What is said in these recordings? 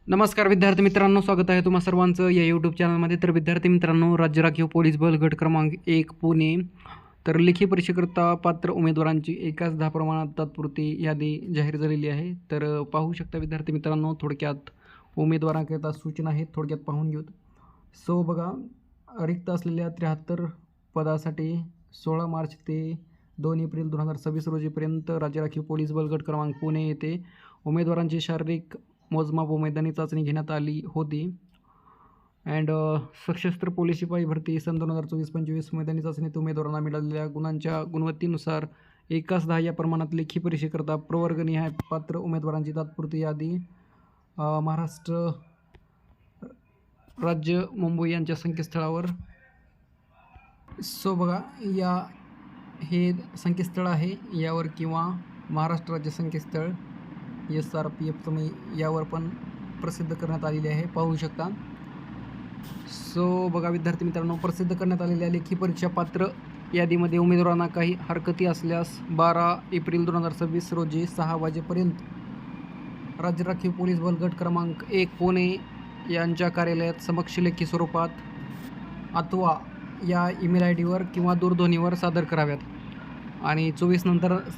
नमस्कार विद्यार्थी मित्रांनो, स्वागत आहे तुम्हा सर्वांचं या यूट्यूब चॅनलमध्ये. तर विद्यार्थी मित्रांनो, राज्य राखीव पोलीस बल गट क्रमांक 1 पुणे. तर लेखी परीक्षेकरता पात्र उमेदवारांची एकाच 10 प्रमाणात तात्पुरती यादी जाहीर झालेली आहे. तर पाहू शकता विद्यार्थी मित्रांनो, थोडक्यात उमेदवारांकरिता सूचना आहेत, थोडक्यात पाहून घेऊत. सो बघा, रिक्त असलेल्या 73 पदासाठी 16 मार्च ते 2 एप्रिल 2026 रोजीपर्यंत राज्य राखीव पोलीस बल गट क्रमांक पुणे येथे उमेदवारांची शारीरिक मोजमाप व मैदानी चाचणी घेण्यात आली होती. अँड सशस्त्र पोलीस शिपाई भरती सन 2024-25 मैदानी चाचणीत उमेदवारांना मिळालेल्या गुणांच्या गुणवत्तेनुसार एकास 10 या प्रमाणात लेखी परीक्षेकरता प्रवर्गनिहाय पात्र उमेदवारांची तात्पुरती यादी महाराष्ट्र राज्य मुंबई यांच्या संकेतस्थळावर. सो बघा, हे संकेतस्थळ आहे यावर, किंवा महाराष्ट्र राज्य संकेतस्थळ SRPF तुम्ही यावर पण प्रसिद्ध करण्यात आलेली आहे, पाहू शकता. सो बघा विद्यार्थी मित्रांनो, प्रसिद्ध करण्यात आलेल्या लेखी परीक्षा पात्र यादीमध्ये उमेदवारांना काही हरकती असल्यास 12 एप्रिल 2026 रोजी 6 वाजेपर्यंत राज्य राखीव पोलीस बल गट क्रमांक 1 पुणे यांच्या कार्यालयात समक्ष लेखी स्वरूपात अथवा या ईमेल ID वर किंवा दूरध्वनीवर सादर कराव्यात आणि 24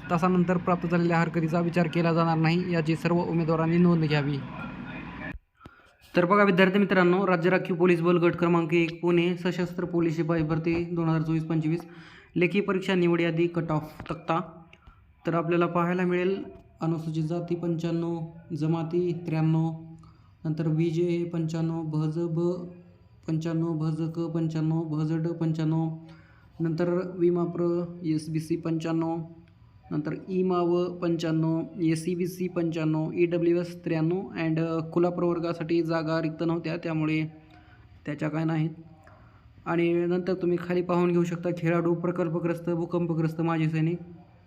तासानंतर प्राप्त झालेल्या हरकतीचा विचार केला जाणार नाही, याची सर्व उमेदवारांनी नोंद घ्यावी. तर बघा विद्यार्थी मित्रांनो, राज्य राखीव पोलीस बल गट क्रमांक 1 पुणे सशस्त्र पोलीस शिपाई भरती 2024-25 लेखी परीक्षा निवड यादी कट ऑफ तक्ता. तर आपल्याला पाहायला मिळेल अनुसूचित जाती 95, जमाती 93, नंतर VJ 95, भज ब 95, भज क 95, भज ड 95, नंतर विमाप्र SBC 95, नंतर IMAW 95, SEBC 95, EWS 93 अँड खुला प्रवर्गासाठी जागा रिक्त नव्हत्या, त्यामुळे त्याच्या काय नाहीत. आणि नंतर तुम्ही खाली पाहून घेऊ शकता खेळाडू, प्रकल्पग्रस्त, भूकंपग्रस्त, माजी सैनिक.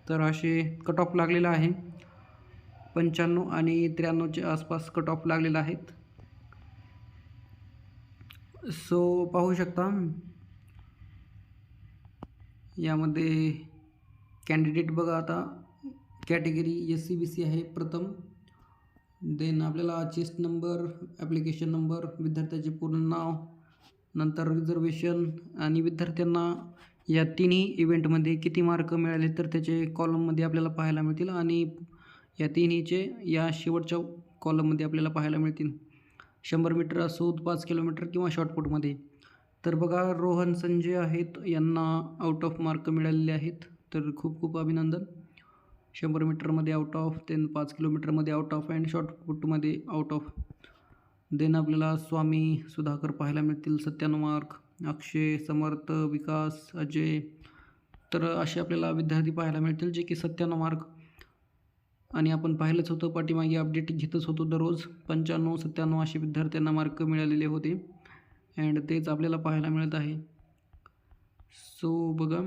तर असे कट ऑफ लागलेला आहे. 95 आणि 93च्या आसपास कट ऑफ लागलेला आहेत. सो पाहू शकता यामध्ये कॅन्डिडेट बघा, आता कॅटेगरी SCBC आहे प्रथम. देन आपल्याला चेस्ट नंबर, ॲप्लिकेशन नंबर, विद्यार्थ्याचे पूर्ण नाव, नंतर रिझर्वेशन आणि विद्यार्थ्यांना या तिन्ही इव्हेंटमध्ये किती मार्क मिळाले तर त्याचे कॉलममध्ये आपल्याला पाहायला मिळतील, आणि या तिन्हीचे या शेवटच्या कॉलममध्ये आपल्याला पाहायला मिळतील. 100 मीटर असो, 5 किलोमीटर किंवा शॉर्टपुटमध्ये. तर बघा, रोहन संजय आहेत, यांना आउट ऑफ मार्क मिळालेले आहेत, तर खूप खूप अभिनंदन. 100 मीटरमध्ये आउट ऑफ, देन 5 किलोमीटरमध्ये आउट ऑफ अँड शॉर्टपुटमध्ये आउट ऑफ. देन आपल्याला स्वामी सुधाकर पाहायला मिळतील 97 मार्क, अक्षय, समर्थ, विकास, अजय. तर असे आपल्याला विद्यार्थी पाहायला मिळतील जे की 97 मार्क. आणि आपण पाहिलंच होतं, पाठीमागे अपडेट घेतच होतो दररोज, 95, 97 असे विद्यार्थ्यांना मार्क मिळालेले होते, अँड तेच आपल्याला पाहायला मिळत आहे. सो बघा,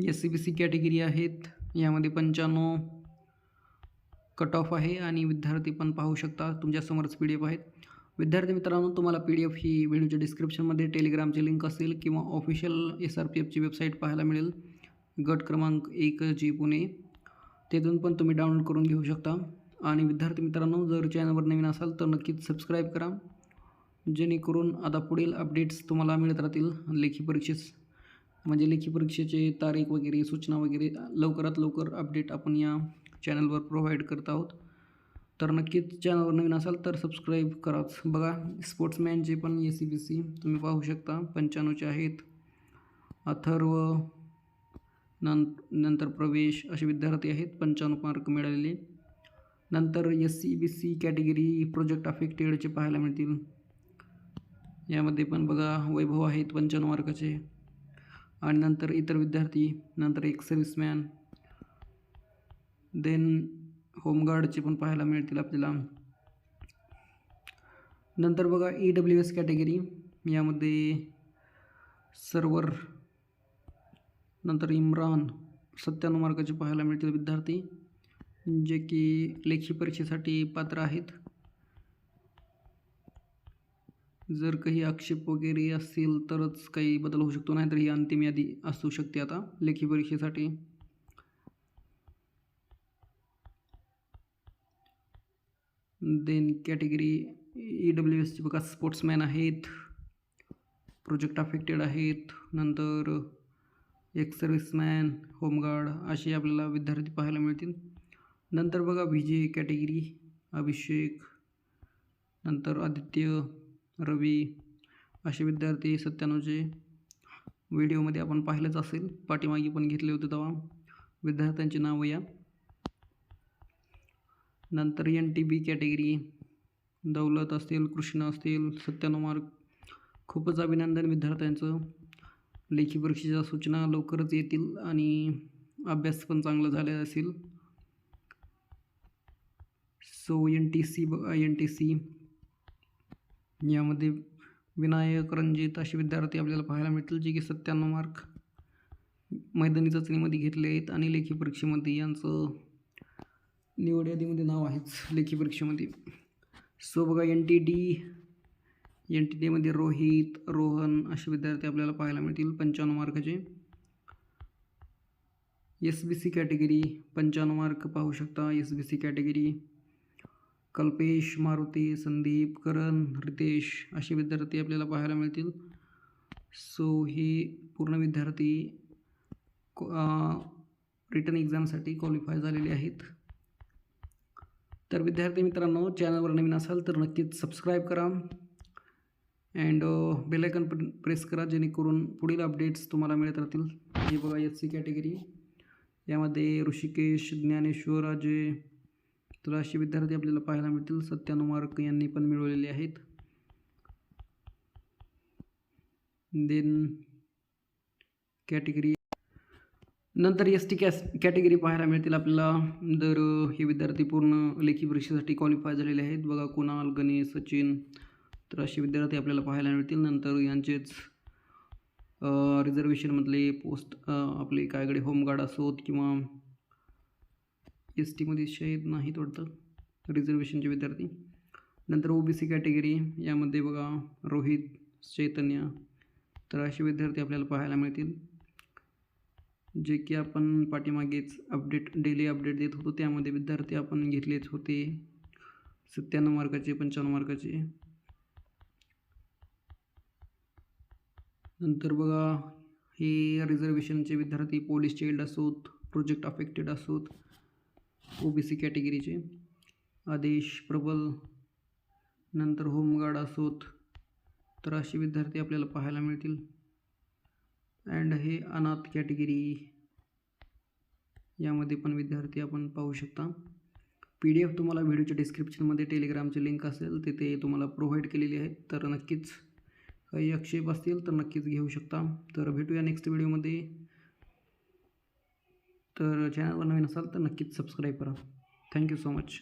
SCBC कॅटेगरी आहेत, यामध्ये 95 कट ऑफ आहे, आणि विद्यार्थी पण पाहू शकता तुमच्यासमोरच PDF आहेत. विद्यार्थी मित्रांनो, तुम्हाला PDF ही व्हिडिओच्या डिस्क्रिप्शनमध्ये टेलिग्रामची लिंक असेल किंवा ऑफिशियल SRPFची वेबसाईट पाहायला मिळेल, गट क्रमांक 1 जी पुणे. तिथून पण तुम्ही डाउनलोड करून घेऊ शकता. आणि विद्यार्थी मित्रांनो, जर चॅनलवर नवीन असाल तर नक्कीच सबस्क्राईब करा, जेणेकरून आता पुढील अपडेट्स तुम्हाला मिळत राहतील. लेखी परीक्षेचे तारीख वगैरे, सूचना वगैरे लवकरात लवकर अपडेट आपण या चॅनलवर प्रोव्हाइड करत आहोत. तर नक्कीच चॅनलवर नवीन असाल तर सबस्क्राईब कराच. बघा, स्पोर्ट्समॅनचे पण SCBC तुम्ही पाहू शकता 95चे आहेत. अथर्व, नंतर प्रवेश असे विद्यार्थी आहेत 95 मार्क मिळालेले. नंतर SCBC कॅटेगरी प्रोजेक्ट अफेक्टेडचे पाहायला मिळतील. यामध्ये पण बघा, वैभव आहेत 95 मार्काचे, आणि नंतर इतर विद्यार्थी, नंतर एक सर्व्हिसमॅन, देन होमगार्डचे पण पाहायला मिळतील आपल्याला. नंतर बघा EWS कॅटेगरी, यामध्ये सर्वर, नंतर इम्रान 97 मार्काचे पाहायला मिळतील विद्यार्थी, जे की लेखी परीक्षेसाठी पात्र आहेत. जर काही आक्षेप वगैरे असतील तरच काही बदल होऊ शकतो, नाहीतर ही अंतिम यादी असू शकते आता लेखी परीक्षेसाठी. देन कॅटेगरी EWSची बघा स्पोर्ट्समॅन आहेत, प्रोजेक्ट अफेक्टेड आहेत, नंतर एक्स सर्व्हिसमॅन, होमगार्ड असे आपल्याला विद्यार्थी पाहायला मिळतील. नंतर बघा VJ कॅटेगरी अभिषेक, नंतर आदित्य, रवी असे विद्यार्थी 97चे व्हिडिओमध्ये आपण पाहिलंच असेल, पाठीमागे पण घेतले होते तेव्हा विद्यार्थ्यांची नावं या. नंतर NTB कॅटेगरी दौलत असतील, कृष्ण असतील, 97 मार्क. खूपच अभिनंदन विद्यार्थ्यांचं. लेखी परीक्षेच्या सूचना लवकरच येतील आणि अभ्यास पण चांगला झाला असेल. सो NTC यामध्ये विनायक, रणजित असे विद्यार्थी आपल्याला पाहायला मिळतील, जे की 97 मार्क मैदानी चाचणीमध्ये घेतले आहेत आणि लेखी परीक्षेमध्ये यांचं निवड यादीमध्ये नाव आहेच लेखी परीक्षेमध्ये. सो बघा NTDमध्ये रोहित, रोहन असे विद्यार्थी आपल्याला पाहायला मिळतील 95 मार्काचे. SBC कॅटेगरी 95 मार्क पाहू शकता. SBC कॅटेगरी कल्पेश, मारुती, संदीप, करण, रितेश असे विद्यार्थी आपल्याला पाहायला मिळतील. सो हे पूर्ण विद्यार्थी रिटन एक्झामसाठी क्वालिफाय झालेले आहेत. तर विद्यार्थी मित्रांनो, चॅनलवर नवीन असाल तर नक्कीच सबस्क्राईब करा अँड बेल आयकॉन प्रेस करा, जेणेकरून पुढील अपडेट्स तुम्हाला मिळत राहतील. हे बघा SC कॅटेगरी, यामध्ये ऋषिकेश, ज्ञानेश्वर, अजय तर असे विद्यार्थी आपल्याला पाहायला मिळतील. 97 मार्क यांनी पण मिळवलेले आहेत. देन कॅटेगरी नंतर ST कॅटेगरी पाहायला मिळतील आपल्याला. तर हे विद्यार्थी पूर्ण लेखी परीक्षेसाठी क्वालिफाय झालेले आहेत. बघा कुणाल, गणेश, सचिन तर असे विद्यार्थी आपल्याला पाहायला मिळतील. नंतर यांचेच रिझर्वेशनमधले पोस्ट आपले कायकडे होमगार्ड असोत किंवा STमध्ये शायद नाहीत वाटतं रिझर्वेशनचे विद्यार्थी. नंतर OBC कॅटेगरी, यामध्ये बघा रोहित, चैतन्य तर असे विद्यार्थी आपल्याला पाहायला मिळतील, जे की आपण पाठीमागेच डेली अपडेट देत होतो. त्यामध्ये विद्यार्थी आपण घेतलेच होते 97 मार्काचे, 55 मार्काचे. नंतर बघा हे रिझर्वेशनचे विद्यार्थी पोलीस चाइल्ड असोत, प्रोजेक्ट अफेक्टेड असोत, OBC कॅटेगरीचे आदेश, प्रबल, नंतर होमगार्ड असोत तर असे विद्यार्थी आपल्याला पाहायला मिळतील. अँड हे अनाथ कॅटेगरी, यामध्ये पण विद्यार्थी आपण पाहू शकता. PDF तुम्हाला व्हिडिओच्या डिस्क्रिप्शनमध्ये टेलिग्रामची लिंक असेल तिथे तुम्हाला प्रोव्हाइड केलेली आहे. तर नक्कीच काही आक्षेप असतील तर नक्कीच घेऊ शकता. तर भेटूया नेक्स्ट व्हिडिओमध्ये. तर चॅनलवर नवीन असाल तर नक्कीच सबस्क्राईब करा. Thank you so much.